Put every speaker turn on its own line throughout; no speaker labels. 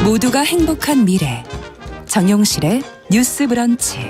모두가 행복한 미래 정용실의 뉴스 브런치.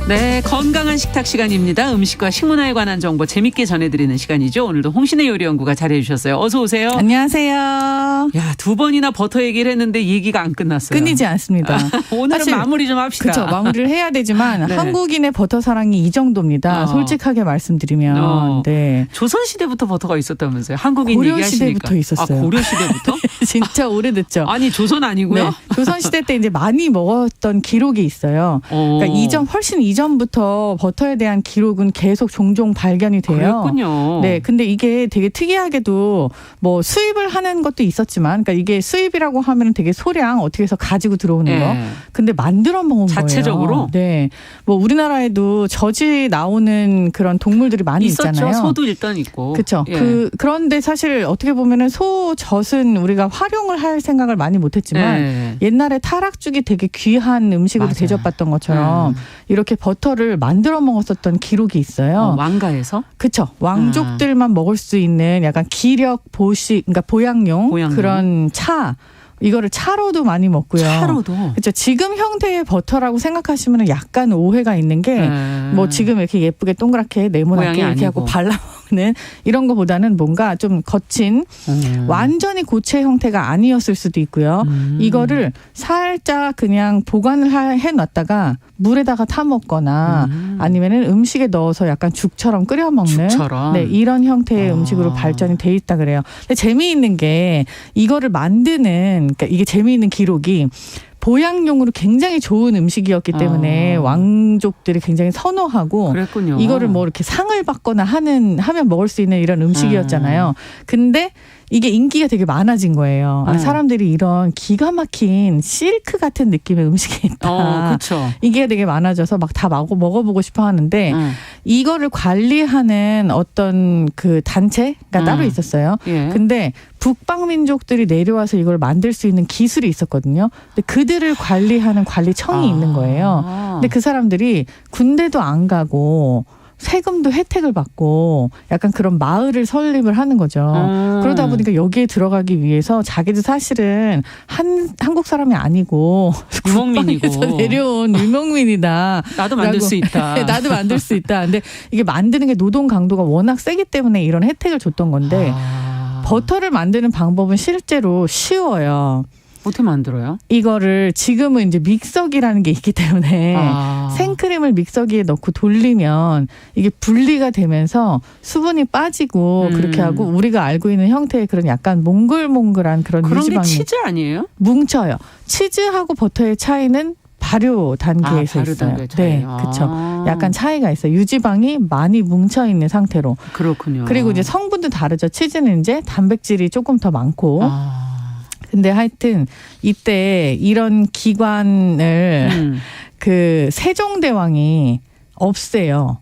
네, 건강한 식탁 시간입니다. 음식과 식문화에 관한 정보 재밌게 전해드리는 시간이죠. 오늘도 홍신의 요리연구가 잘해 주셨어요. 어서 오세요.
안녕하세요.
야, 2번이나 버터 얘기를 했는데 얘기가 안 끝났어요.
끊이지 않습니다.
오늘은
사실,
마무리 좀 합시다.
그렇죠. 마무리를 해야 되지만
네.
한국인의 버터 사랑이 이 정도입니다. 솔직하게 말씀드리면. 네.
조선시대부터 버터가 있었다면서요. 한국인
고려
얘기하시니까.
시대부터 있었어요.
아, 고려 시대부터?
진짜 오래됐죠.
아니, 조선 아니고요?
네. 조선시대 때 이제 많이 먹었던 기록이 있어요. 그러니까 훨씬 이전부터 버터에 대한 기록은 계속 종종 발견이 돼요.
그랬군요.
네, 근데 이게 되게 특이하게도 뭐 수입을 하는 것도 있었지만, 그러니까 이게 수입이라고 하면 되게 소량 어떻게 해서 가지고 들어오는 거. 근데 만들어 먹은
자체적으로?
거예요. 네, 뭐 우리나라에도 젖이 나오는 그런 동물들이 많이
있었죠.
있잖아요.
소도 일단 있고.
그렇죠.
예.
그런데 사실 어떻게 보면은 소 젖은 우리가 활용을 할 생각을 많이 못했지만 옛날에 타락죽이 되게 귀한 음식으로
맞아요.
대접받던 것처럼 이렇게 버터를 만들어 먹었었던 기록이 있어요.
왕가에서?
그렇죠. 왕족들만 먹을 수 있는 약간 기력 보식, 그러니까 보양용. 그런 차. 이거를 차로도 많이 먹고요.
차로도?
그렇죠. 지금 형태의 버터라고 생각하시면 약간 오해가 있는 게 뭐 지금 이렇게 예쁘게 동그랗게 네모나게 이렇게 하고 발라먹는 이런 거보다는 뭔가 좀 거친 완전히 고체 형태가 아니었을 수도 있고요. 이거를 살짝 그냥 보관을 해놨다가 물에다가 타 먹거나 아니면은 음식에 넣어서 약간 죽처럼 끓여 먹는 네, 이런 형태의 음식으로 발전이 돼 있다 그래요. 근데 재미있는 게 이거를 만드는, 그러니까 이게 재미있는 기록이 보양용으로 굉장히 좋은 음식이었기 때문에 왕족들이 굉장히 선호하고 그랬군요. 이거를 뭐 이렇게 상을 받거나 하면 먹을 수 있는 이런 음식이었잖아요. 근데 이게 인기가 되게 많아진 거예요. 사람들이 이런 기가 막힌 실크 같은 느낌의 음식이 있다.
그렇죠.
이게 되게 많아져서 막 다 먹어보고 싶어 하는데 이거를 관리하는 어떤 그 단체가 따로 있었어요. 근데 북방 민족들이 내려와서 이걸 만들 수 있는 기술이 있었거든요. 근데 그들을 관리하는 관리청이 있는 거예요. 근데 그 사람들이 군대도 안 가고 세금도 혜택을 받고 약간 그런 마을을 설립을 하는 거죠. 그러다 보니까 여기에 들어가기 위해서 자기도 사실은 한국 사람이 아니고
유목민이고
내려온 유목민이다.
나도 만들 수 있다.
나도 만들 수 있다. 근데 이게 만드는 게 노동 강도가 워낙 세기 때문에 이런 혜택을 줬던 건데 버터를 만드는 방법은 실제로 쉬워요.
어떻게 만들어요? 이거를
지금은 이제 믹서기라는 게 있기 때문에 생크림을 믹서기에 넣고 돌리면 이게 분리가 되면서 수분이 빠지고 그렇게 하고 우리가 알고 있는 형태의 그런 약간 몽글몽글한 그런 유지방이.
게 치즈 아니에요?
뭉쳐요. 치즈하고 버터의 차이는 발효 단계에서 있어요. 네, 그렇죠. 약간 차이가 있어요. 유지방이 많이 뭉쳐 있는 상태로.
그렇군요.
그리고 이제 성분도 다르죠. 치즈는 이제 단백질이 조금 더 많고. 근데 하여튼 이때 이런 기관을 그 세종대왕이 없애요.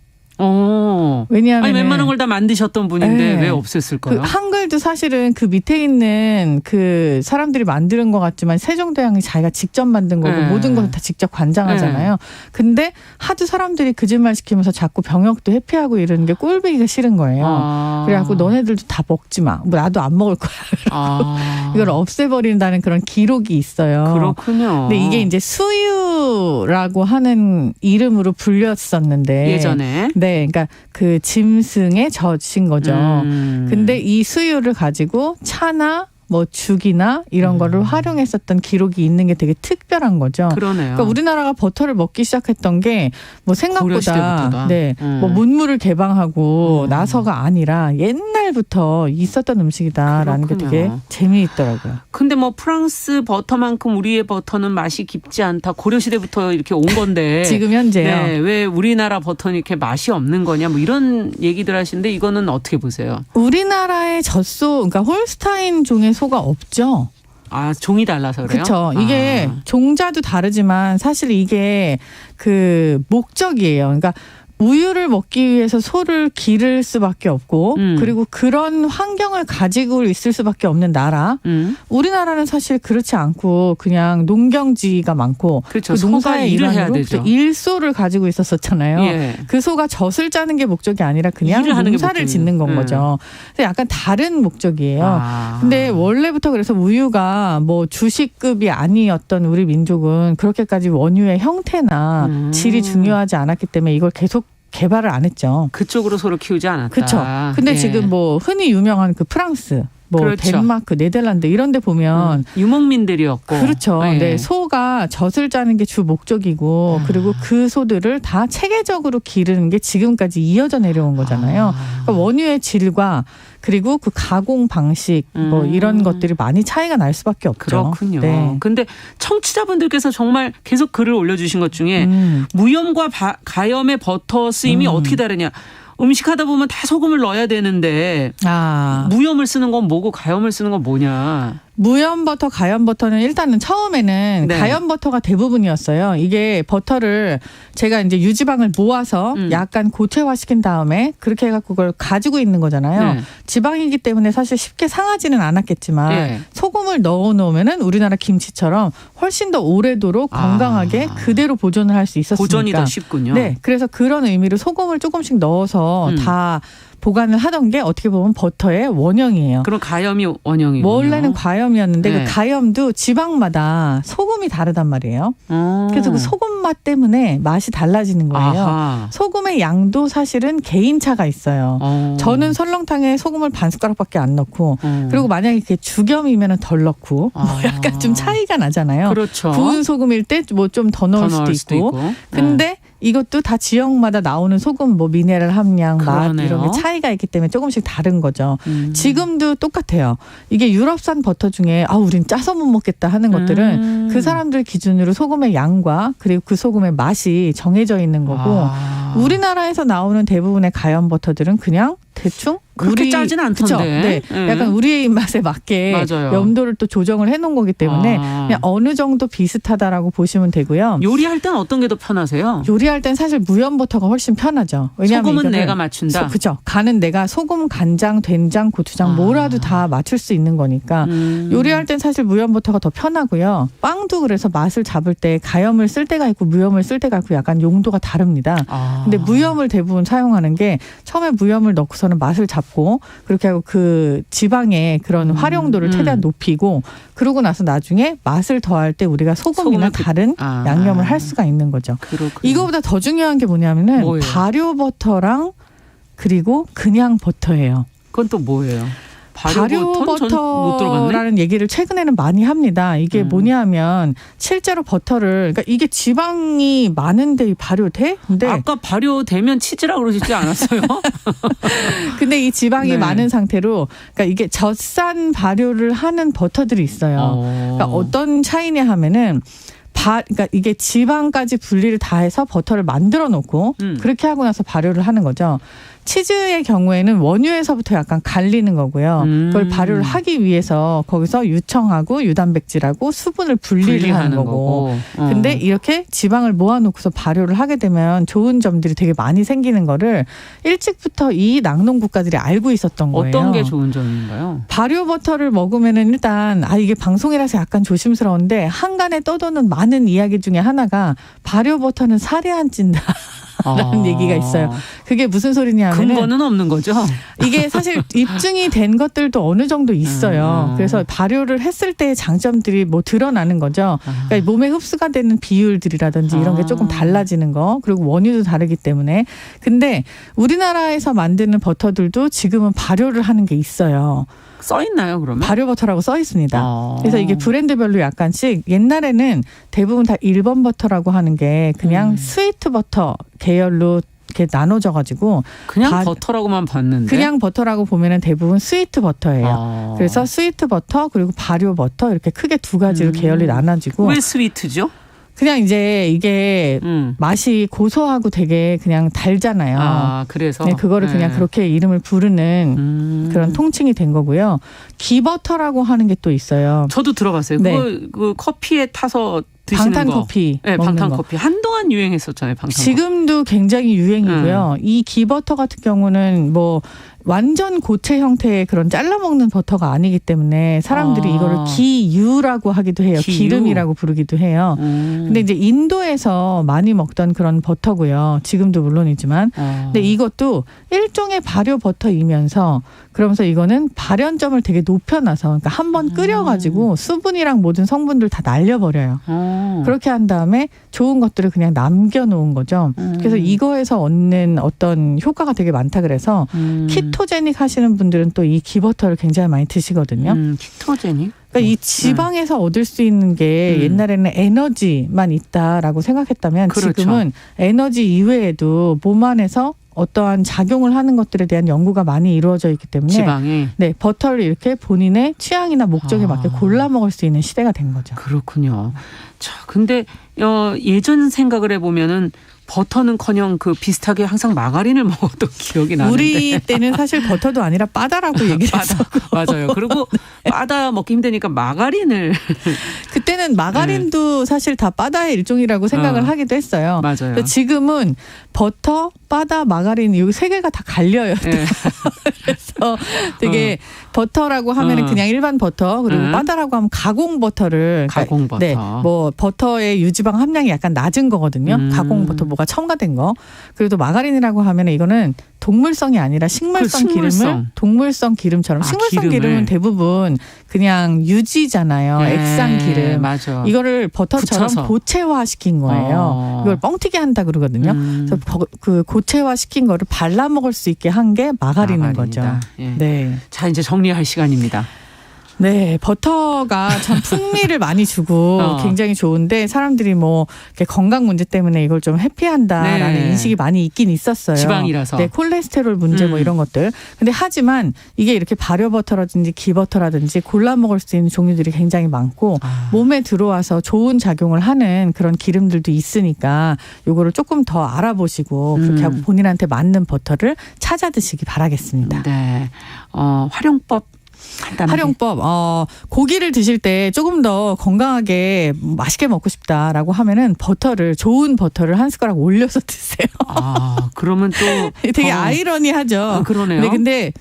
왜냐하면
아니, 웬만한 걸 다 만드셨던 분인데 왜 없앴을까요?
그 한글도 사실은 그 밑에 있는 그 사람들이 만드는 것 같지만 세종대왕이 자기가 직접 만든 거고 모든 것을 다 직접 관장하잖아요. 근데 하도 사람들이 거짓말 시키면서 자꾸 병역도 회피하고 이러는 게 꼴보기가 싫은 거예요. 그래갖고 너네들도 다 먹지 마. 뭐 나도 안 먹을 거야. 이걸 없애버린다는 그런 기록이 있어요.
그렇군요.
근데 이게 이제 수유라고 하는 이름으로 불렸었는데
예전에.
네, 그러니까 그 짐승의 젖인 거죠. 근데 이 수유를 가지고 차나 뭐 죽이나 이런 거를 활용했었던 기록이 있는 게 되게 특별한 거죠.
그러네요.
그러니까 우리나라가 버터를 먹기 시작했던 게 뭐 생각보다 뭐 문물을 개방하고 나서가 아니라 옛날부터 있었던 음식이다라는 게 되게 재미있더라고요.
근데 뭐 프랑스 버터만큼 우리의 버터는 맛이 깊지 않다. 고려시대부터 이렇게 온 건데
지금 현재요.
네, 왜 우리나라 버터는 이렇게 맛이 없는 거냐 뭐 이런 얘기들 하시는데 이거는 어떻게 보세요?
우리나라의 젖소, 그러니까 홀스타인 종의 소가 없죠.
아, 종이 달라서 그래요?
그렇죠. 이게 종자도 다르지만 사실 이게 그 목적이에요. 그러니까 우유를 먹기 위해서 소를 기를 수밖에 없고 그리고 그런 환경을 가지고 있을 수밖에 없는 나라. 우리나라는 사실 그렇지 않고 그냥 농경지가 많고
그렇죠.
그 농사의
일을 해야
일환으로
되죠.
일소를 가지고 있었었잖아요.
예.
그 소가 젖을 짜는 게 목적이 아니라 그냥
일을 하는 게
농사를
목적이에요.
짓는 건 거죠. 그래서 약간 다른 목적이에요. 근데 원래부터 그래서 우유가 뭐 주식급이 아니었던 우리 민족은 그렇게까지 원유의 형태나 질이 중요하지 않았기 때문에 이걸 계속 개발을 안 했죠.
그쪽으로 소를 키우지 않았다.
그렇죠. 근데
예.
지금 뭐 흔히 유명한 그 프랑스, 뭐
그렇죠.
덴마크, 네덜란드 이런 데 보면
유목민들이었고.
그렇죠.
예.
네, 소가 젖을 짜는 게 주 목적이고 그리고 그 소들을 다 체계적으로 기르는 게 지금까지 이어져 내려온 거잖아요. 그러니까 원유의 질과 그리고 그 가공 방식 뭐 이런 것들이 많이 차이가 날 수밖에 없죠.
그렇군요.
네.
근데 청취자분들께서 정말 계속 글을 올려주신 것 중에 무염과 가염의 버터 쓰임이 어떻게 다르냐. 음식하다 보면 다 소금을 넣어야 되는데 무염을 쓰는 건 뭐고 가염을 쓰는 건 뭐냐.
무염 버터, 가염 버터는 일단은 처음에는
네.
가염 버터가 대부분이었어요. 이게 버터를 제가 이제 유지방을 모아서 약간 고체화시킨 다음에 그렇게 해갖고 그걸 가지고 있는 거잖아요.
네.
지방이기 때문에 사실 쉽게 상하지는 않았겠지만
네.
소금을 넣어놓으면은 우리나라 김치처럼 훨씬 더 오래도록 건강하게 그대로 보존을 할 수 있었으니까.
보존이 더 쉽군요.
네, 그래서 그런 의미로 소금을 조금씩 넣어서 다 보관을 하던 게 어떻게 보면 버터의 원형이에요.
그럼 가염이 원형이군요.
원래는 가염이었는데
네.
그 가염도 지방마다 소금이 다르단 말이에요. 그래서 그 소금 맛 때문에 맛이 달라지는 거예요.
아하.
소금의 양도 사실은 개인차가 있어요. 저는 설렁탕에 소금을 반 숟가락밖에 안 넣고 그리고 만약에 이렇게 죽염이면 덜 넣고 뭐 약간 좀 차이가 나잖아요.
그렇죠.
구운 소금일 때 뭐 좀 더 넣을 수도 있고. 근데 이것도 다 지역마다 나오는 소금 뭐 미네랄 함량, 맛
그러네요.
이런 게 차이가 있기 때문에 조금씩 다른 거죠. 지금도 똑같아요. 이게 유럽산 버터 중에 우린 짜서 못 먹겠다 하는 것들은 그 사람들 기준으로 소금의 양과 그리고 그 소금의 맛이 정해져 있는 거고 우리나라에서 나오는 대부분의 가염 버터들은 그냥 대충
그렇게 짜진 않던데.
그쵸? 네.
예.
약간 우리의 입맛에 맞게
맞아요.
염도를 또 조정을 해놓은 거기 때문에 그냥 어느 정도 비슷하다라고 보시면 되고요.
요리할 땐 어떤 게 더 편하세요?
요리할 땐 사실 무염 버터가 훨씬 편하죠. 왜냐하면
소금은
이거는
내가 맞춘다.
그죠. 간은 내가 소금, 간장, 된장, 고추장 뭐라도 다 맞출 수 있는 거니까 요리할 땐 사실 무염 버터가 더 편하고요. 빵도 그래서 맛을 잡을 때 가염을 쓸 때가 있고 무염을 쓸 때가 있고 약간 용도가 다릅니다. 근데 무염을 대부분 사용하는 게 처음에 무염을 넣고서는 맛을 잡고 그렇게 하고 그 지방의 그런 활용도를 최대한 높이고 그러고 나서 나중에 맛을 더할 때 우리가 소금이나 다른 양념을 할 수가 있는 거죠.
그렇군요.
이거보다 더 중요한 게 뭐냐면은
뭐예요?
발효 버터랑 그리고 그냥 버터예요.
그건 또 뭐예요?
발효
못 들어봤네.
버터라는 얘기를 최근에는 많이 합니다. 이게 뭐냐면 실제로 버터를 그러니까 이게 지방이 많은데 발효돼? 근데
아까 발효되면 치즈라고 그러시지 않았어요?
근데 이 지방이
네.
많은 상태로 그러니까 이게 젖산 발효를 하는 버터들이 있어요. 그러니까 어떤 차이냐 하면은 그러니까 이게 지방까지 분리를 다 해서 버터를 만들어 놓고 그렇게 하고 나서 발효를 하는 거죠. 치즈의 경우에는 원유에서부터 약간 갈리는 거고요. 그걸 발효를 하기 위해서 거기서 유청하고 유단백질하고 수분을 분리를 하는 거고. 근데 이렇게 지방을 모아놓고서 발효를 하게 되면 좋은 점들이 되게 많이 생기는 거를 일찍부터 이 낙농 국가들이 알고 있었던 거예요.
어떤 게 좋은 점인가요?
발효 버터를 먹으면은 일단 이게 방송이라서 약간 조심스러운데 한간에 떠도는 많은 이야기 중에 하나가 발효 버터는 살이 안 찐다. 라는 얘기가 있어요. 그게 무슨 소리냐 하면
근거는 없는 거죠?
이게 사실 입증이 된 것들도 어느 정도 있어요. 그래서 발효를 했을 때의 장점들이 뭐 드러나는 거죠. 그러니까 몸에 흡수가 되는 비율들이라든지 이런 게 조금 달라지는 거. 그리고 원유도 다르기 때문에. 근데 우리나라에서 만드는 버터들도 지금은 발효를 하는 게 있어요.
써 있나요, 그러면?
발효 버터라고 써 있습니다. 그래서 이게 브랜드별로 약간씩 옛날에는 대부분 다 1번 버터라고 하는 게 그냥 스위트 버터 계열로 이렇게 나눠져 가지고
그냥 버터라고만 봤는데
그냥 버터라고 보면은 대부분 스위트 버터예요. 그래서 스위트 버터 그리고 발효 버터 이렇게 크게 두 가지로 계열이 나눠지고
왜 스위트죠?
그냥 이제 이게 맛이 고소하고 되게 그냥 달잖아요.
그래서
네, 그거를 그냥 그렇게 이름을 부르는 그런 통칭이 된 거고요. 기버터라고 하는 게 또 있어요.
저도 들어봤어요.
네.
그 커피에 타서 드시는
방탄커피.
네, 방탄커피. 한동안 유행했었잖아요. 방탄커피.
지금도 굉장히 유행이고요. 이 기버터 같은 경우는 뭐 완전 고체 형태의 그런 잘라 먹는 버터가 아니기 때문에 사람들이 이거를 기유라고 하기도 해요. 기름이라고 부르기도 해요. 근데 이제 인도에서 많이 먹던 그런 버터고요. 지금도 물론이지만. 근데 이것도 일종의 발효 버터이면서 그러면서 이거는 발연점을 되게 높여놔서 그러니까 한번 끓여가지고 수분이랑 모든 성분들 다 날려버려요. 그렇게 한 다음에 좋은 것들을 그냥 남겨놓은 거죠. 그래서 이거에서 얻는 어떤 효과가 되게 많다 그래서 키토제닉 하시는 분들은 또 이 기버터를 굉장히 많이 드시거든요.
키토제닉?
그러니까 이 지방에서 얻을 수 있는 게 옛날에는 에너지만 있다라고 생각했다면 그렇죠. 지금은 에너지 이외에도 몸 안에서 어떠한 작용을 하는 것들에 대한 연구가 많이 이루어져 있기 때문에
지방이
네, 버터를 이렇게 본인의 취향이나 목적에 맞게 골라 먹을 수 있는 시대가 된 거죠.
그렇군요. 자, 근데 예전 생각을 해보면은 버터는커녕 그 비슷하게 항상 마가린을 먹었던 기억이 나는데
우리 때는 사실 버터도 아니라 바다라고 얘기를 했었고
맞아요. 그리고 바다 먹기 힘드니까 마가린을
그때는 마가린도 사실 다 바다의 일종이라고 생각을 하기도 했어요.
맞아요.
지금은 버터, 바다, 마가린 여기 세 개가 다 갈려요.
네.
그래서 되게 버터라고 하면은 그냥 일반 버터 그리고 바다라고 하면 가공 버터를
가공 버터.
네, 뭐 버터의 유지방 함량이 약간 낮은 거거든요. 가공 버터 뭐가 첨가된 거. 그리고 마가린이라고 하면은 이거는 동물성이 아니라 식물성 기름을 동물성 기름처럼 식물성 기름은 대부분 그냥 유지잖아요.
네,
액상 기름.
맞아.
이거를 버터처럼
붙여서.
고체화시킨 거예요. 이걸 뻥튀기 한다 그러거든요. 그래서 그 고체화시킨 거를 발라 먹을 수 있게 한 게 마가린인 거죠.
예.
네.
자, 이제 정리할 시간입니다.
네, 버터가 참 풍미를 많이 주고 굉장히 좋은데 사람들이 뭐 이렇게 건강 문제 때문에 이걸 좀 회피한다라는
네.
인식이 많이 있긴 있었어요.
지방이라서.
네, 콜레스테롤 문제 뭐 이런 것들. 근데 하지만 이게 이렇게 발효 버터라든지 기버터라든지 골라 먹을 수 있는 종류들이 굉장히 많고 몸에 들어와서 좋은 작용을 하는 그런 기름들도 있으니까 요거를 조금 더 알아보시고 그렇게 하고 본인한테 맞는 버터를 찾아 드시기 바라겠습니다.
네, 활용법. 간단하게.
활용법, 고기를 드실 때 조금 더 건강하게 맛있게 먹고 싶다라고 하면은 좋은 버터를 한 숟가락 올려서 드세요.
그러면 또
되게 아이러니하죠.
그러네요.
네, 근데